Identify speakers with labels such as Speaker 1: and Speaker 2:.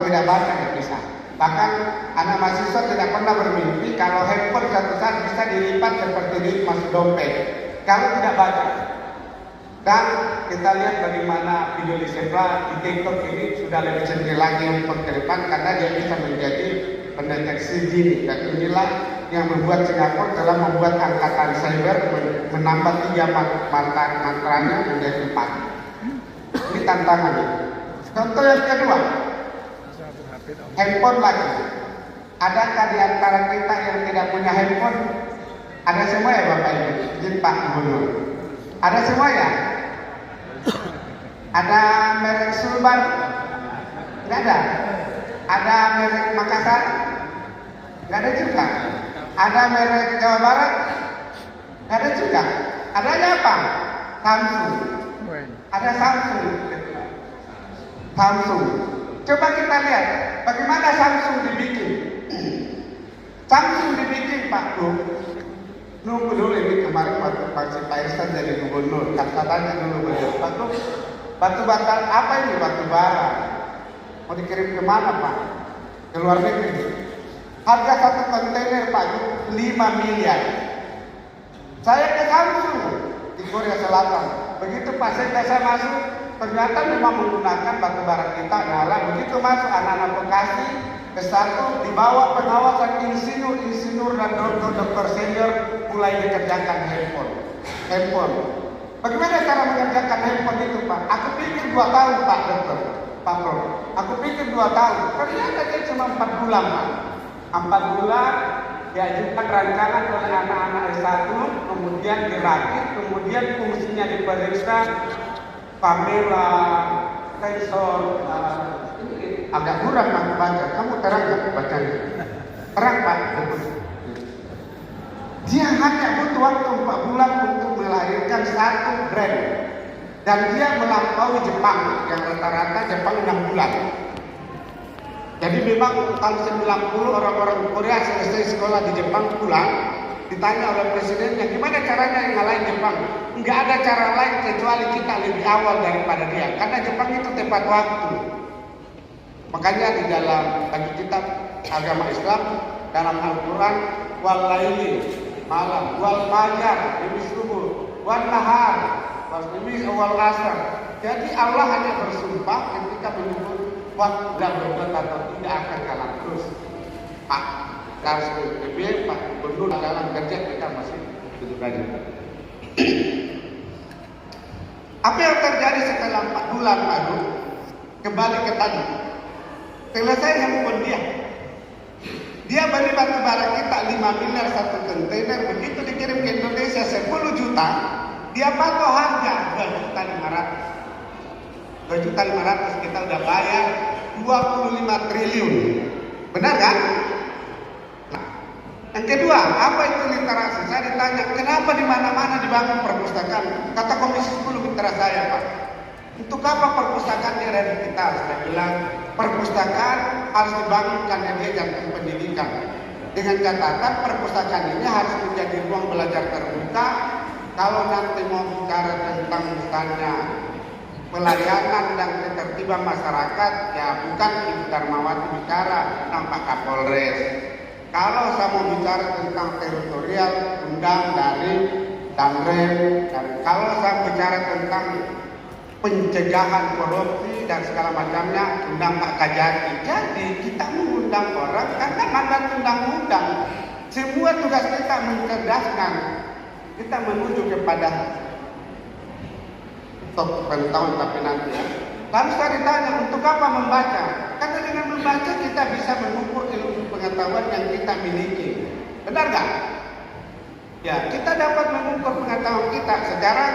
Speaker 1: tidak baca tidak bisa. Bahkan anak mahasiswa tidak pernah bermimpi kalau handphone satu saat bisa dilipat seperti ini masuk dompet kalau tidak baca. Dan kita lihat bagaimana video di Zebra di TikTok ini sudah lebih canggih lagi untuk ke depan karena dia bisa menjadi pendeteksi dini. Dan inilah yang membuat Singapura telah membuat angkatan cyber menambah 3 mantranya menjadi 4. Ini tantangannya. Contoh yang kedua, handphone lagi. Adakah di antara kita yang tidak punya handphone? Ada semua ya Bapak Ibu? Izin Pak Gubernur. Ada semua ya? Ada merek Sulban? Tidak ada. Ada merek Makassar? Tidak ada juga. Ada merek Jawa Barat? Tidak ada juga. Adanya apa? Samsung. Ada Samsung. Samsung. Coba kita lihat bagaimana Samsung dibikin. Samsung dibikin Pak Bu. Nunggu dulu ini kemarin waktu Pak Irsan jadi gubernur. Kata tanya dulu beliau, Pak Bu, batu bata apa ini batu bara? Mau dikirim kemana Pak? Ke luar negeri. Harga satu kontainer Pak Bu 5 miliar. Saya ke Samsung di Korea Selatan. Begitu Pak saya masuk, ternyata memang menggunakan batu bara kita adalah begitu masuk anak-anak Bekasi ke satu dibawa pengawasan insinyur dan dokter senior mulai dikerjakan handphone. Bagaimana cara mengerjakan handphone itu Pak? Aku pikir 2 tahun Pak dokter, Pak Prof. Aku pikir 2 tahun. Ternyata dia cuma 4 bulan Pak. 4 bulan diajukan rancangan oleh anak-anak S1, kemudian dirakit, kemudian fungsinya diperiksa, kamera, sensor, agak kurang Pak baca. Kamu terang nggak bacanya? Terang Pak. Dia hanya butuh waktu 4 bulan untuk melahirkan satu brand. Dan dia melampaui Jepang, yang rata-rata Jepang 6 bulan. Jadi memang tahun 90 orang-orang Korea selesai sekolah di Jepang pulang, ditanya oleh presidennya, gimana caranya yang ngalahin Jepang? Nggak ada cara lain kecuali kita lebih awal daripada dia. Karena Jepang itu tepat waktu. Makanya di dalam bagi kitab agama Islam dalam Al-Quran wal laili malam wal fajar demi subuh wal nahar wal asar. Jadi Allah hanya bersumpah ketika menyebut waktu dan berbuat atau tidak akan kalah terus. Pak harus lebih Pak Gubernur dalam kerja kita masih begitu saja. Apa yang terjadi setelah 4 bulan Pak? Kembali ke tadi. Selesai handphone dia. Dia beli batu bara kita 5 miliar satu kontainer, begitu dikirim ke Indonesia 10 juta, dia patok harga 2.500.000. 2.500.000 kita udah bayar 25 triliun. Benar kan? Nah, yang kedua, apa itu literasi? Saya ditanya, kenapa di mana-mana dibangun perpustakaan? Kata Komisi 10 mitra saya, Pak. Untuk apa perpustakaan di era digital? Saya bilang, perpustakaan harus dibangun karena dia jantung pendidikan. Dengan catatan perpustakaan ini harus menjadi ruang belajar terbuka. Kalau nanti mau bicara tentang misalnya pelayanan dan ketertiban masyarakat, ya bukan Ibu Darmawati bicara tanpa Kapolres. Kalau saya mau bicara tentang teritorial, undang dari Danrem. Dan kalau saya bicara tentang pencegahan korupsi dan segala macamnya, undang Pak Kajati. Jadi kita mengundang orang karena mandat undang-undang. Semua tugas kita mencerdaskan. Kita menuju kepada pengetahuan tapi nanti ya. Lalu saya ditanya, untuk apa membaca? Karena dengan membaca kita bisa mengukur ilmu pengetahuan yang kita miliki. Benar gak? Ya, kita dapat mengukur pengetahuan kita. Sekarang